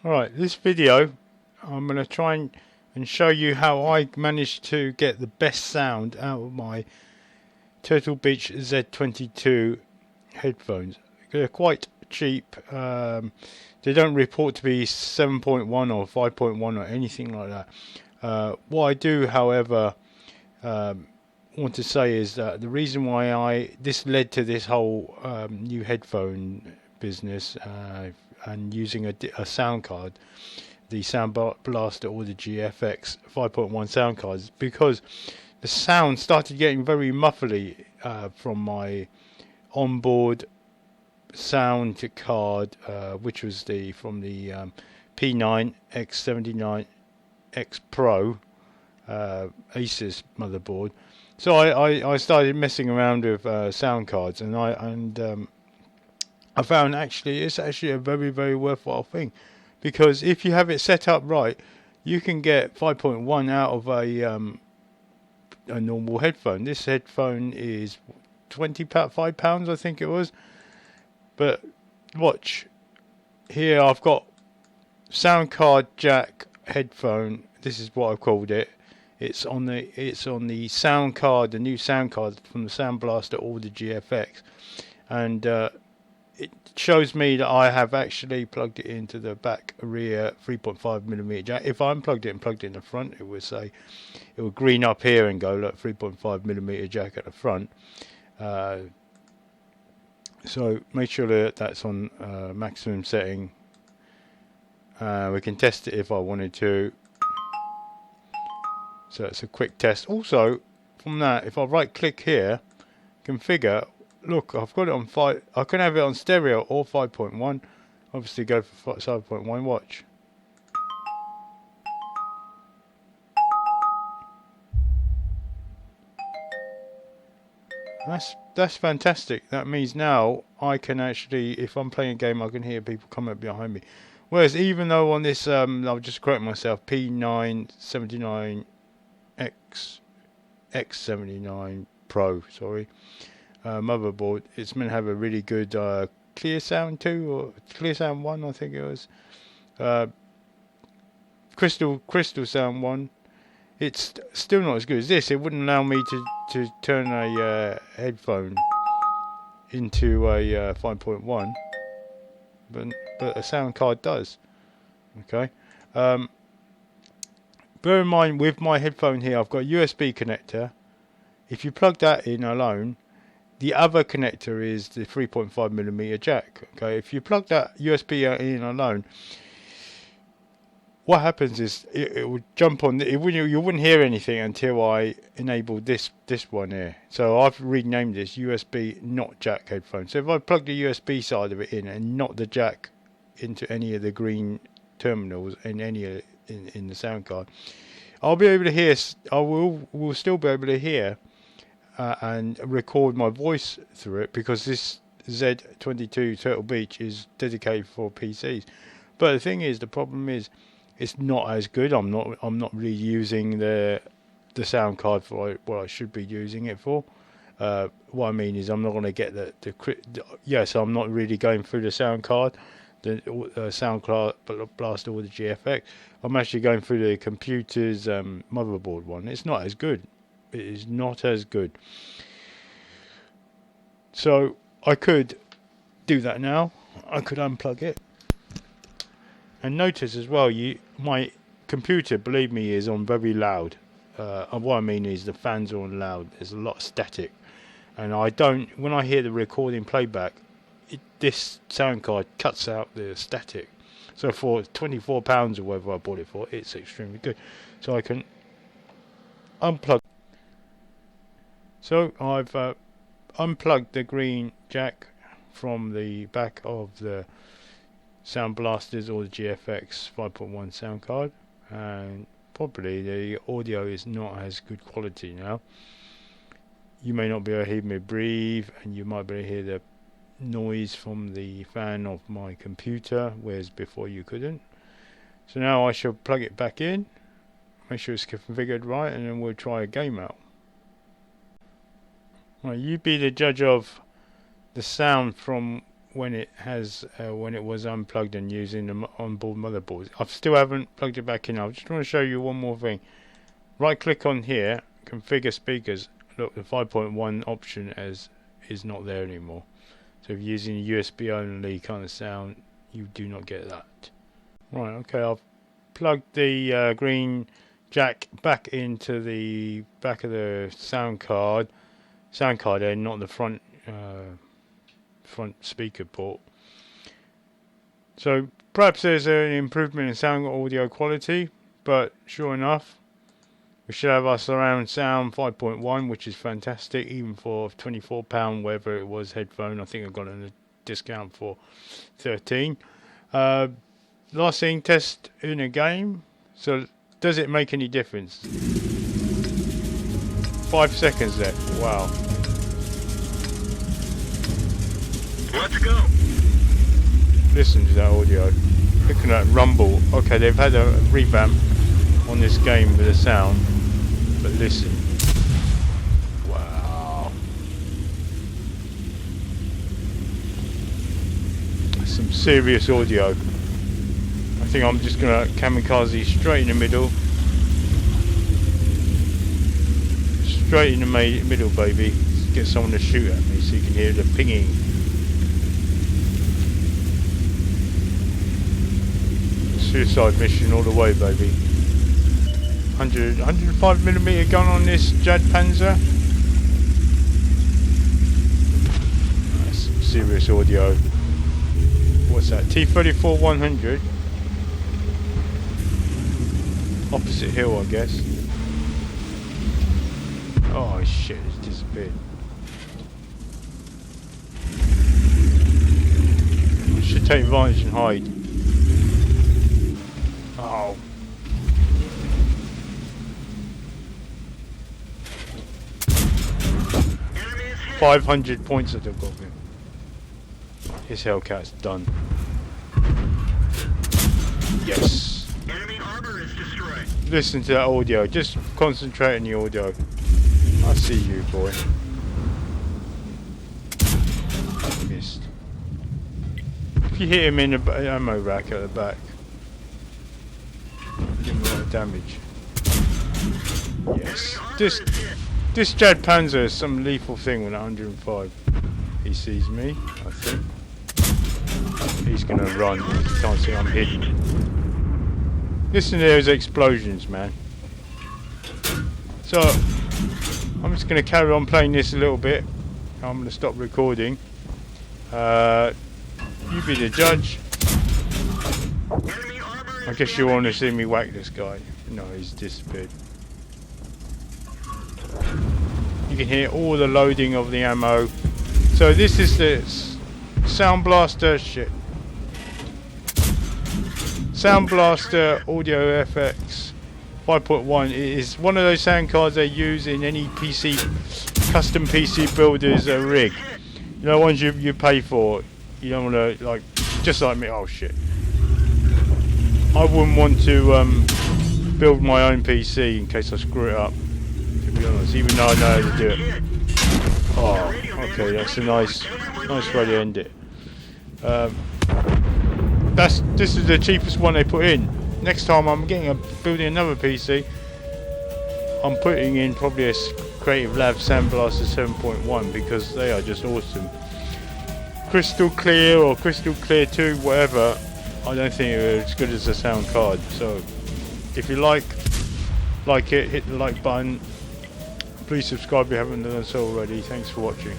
Alright, this video I'm going to try and show you how I managed to get the best sound out of my Turtle Beach Z22 headphones. They're quite cheap. They don't report to be 7.1 or 5.1 or anything like that. What I do, however, want to say is that the reason why this led to this whole new headphone business and using a sound card, the Sound Blaster or the GFX 5.1 sound cards, because the sound started getting very muffly from my onboard sound card, which was from the P9 X79 X Pro Asus motherboard. So I started messing around with sound cards, and I found it's actually a very, very worthwhile thing, because if you have it set up right, you can get 5.1 out of a normal headphone. This headphone is £5, I think it was. But watch here, I've got sound card jack headphone. This is what I've called it. It's on the sound card, the new sound card from the Sound Blaster or the GFX, and it shows me that I have actually plugged it into the back rear 3.5mm jack. If I unplugged it and plugged it in the front, it would green up here and go, look, 3.5mm jack at the front. So make sure that that's on maximum setting. We can test it if I wanted to. So it's a quick test. Also, from that, if I right click here, configure, look, I've got it on 5. I can have it on stereo or 5.1. Obviously go for 5.1. Watch. That's fantastic. That means now I can actually, if I'm playing a game, I can hear people comment behind me. Whereas even though on this, I'll just correct myself, P979 X79 Pro, sorry, motherboard, it's meant to have a really good Clear Sound 2 or Clear Sound 1, I think it was, Crystal Sound 1. It's still not as good as this. It wouldn't allow me to turn a headphone into a 5.1, but a sound card does. Okay. Bear in mind, with my headphone here, I've got a USB connector. If you plug that in alone, the other connector is the 3.5mm jack. Okay, if you plug that USB in alone, what happens is it would jump on. You wouldn't hear anything until I enabled this one here. So I've renamed this USB not jack headphone. So if I plug the USB side of it in and not the jack into any of the green terminals in in the sound card, I'll be able to hear. Will still be able to hear and record my voice through it, because this Z22 Turtle Beach is dedicated for PCs. But the thing is, the problem is, it's not as good. I'm not really using the sound card for what I should be using it for. What I mean is, I'm not going to get so I'm not really going through the sound card, the Sound Blaster or the GFX. I'm actually going through the computer's motherboard one. It's not as good. It is not as good. So I could do that now. I could unplug it. And notice as well, my computer, believe me, is on very loud. What I mean is the fans are on loud. There's a lot of static, and when I hear the recording playback, this sound card cuts out the static. So for £24 or whatever I bought it for, it's extremely good. So I can unplug. So I've unplugged the green jack from the back of the Sound Blasters or the GFX 5.1 sound card, and probably the audio is not as good quality now. You may not be able to hear me breathe, and you might be able to hear the noise from the fan of my computer, whereas before you couldn't. So now I shall plug it back in, make sure it's configured right, and then we'll try a game out. Right, you be the judge of the sound from when it was unplugged and using the onboard motherboard. I still haven't plugged it back in. I just want to show you one more thing. Right click on here, configure speakers. Look, the 5.1 option is not there anymore. So if you're using a USB only kind of sound, you do not get that. Right, okay, I've plugged the green jack back into the back of the sound card end, not the front speaker port. So perhaps there's an improvement in sound audio quality, but sure enough, we should have our surround sound 5.1, which is fantastic, even for £24, whatever it was, headphone. I think I got it on a discount for 13. Last thing, test in a game. So does it make any difference? 5 seconds there. Wow. Let's go. Listen to that audio. Look at that rumble. Okay, they've had a revamp on this game with the sound, but listen. Wow. Some serious audio. I think I'm just gonna kamikaze straight in the middle. Straight in the middle, baby. Let's get someone to shoot at me so you can hear the pinging. Suicide mission all the way, baby. 105mm gun on this Jad Panzer. That's some serious audio. What's that? T-34-100. Opposite hill, I guess. Oh shit, it's disappeared. I should take advantage and hide. Oh. Enemies 500 points that I've got him. His Hellcat's done. Yes. Enemy armor is destroyed. Listen to that audio. Just concentrate on the audio. I see you, boy. Missed. If you hit him in the ammo rack at the back, give him a lot of damage. Yes. This Jad Panzer is some lethal thing with 105. He sees me, I think. He's gonna run. He can't see I'm hidden. Listen to those explosions, man. So, I'm just gonna carry on playing this a little bit. I'm gonna stop recording. You be the judge. I guess you want to see me whack this guy. No, he's disappeared. You can hear all the loading of the ammo. So this is the Sound Blaster shit. Sound Blaster Audio FX 5.1. It is one of those sound cards they use in any PC, custom PC builder's rig. You know, ones you pay for. You don't want to, like, just like me. Oh shit. I wouldn't want to build my own PC in case I screw it up, to be honest, even though I know how to do it. Oh, okay, that's a nice way to end it. This is the cheapest one they put in. Next time I'm building another PC, I'm putting in probably a Creative Lab Sound Blaster 7.1 because they are just awesome. Crystal Clear or Crystal Clear 2, whatever, I don't think they're as good as a sound card. So if you like it, hit the like button. Please subscribe if you haven't done so already. Thanks for watching.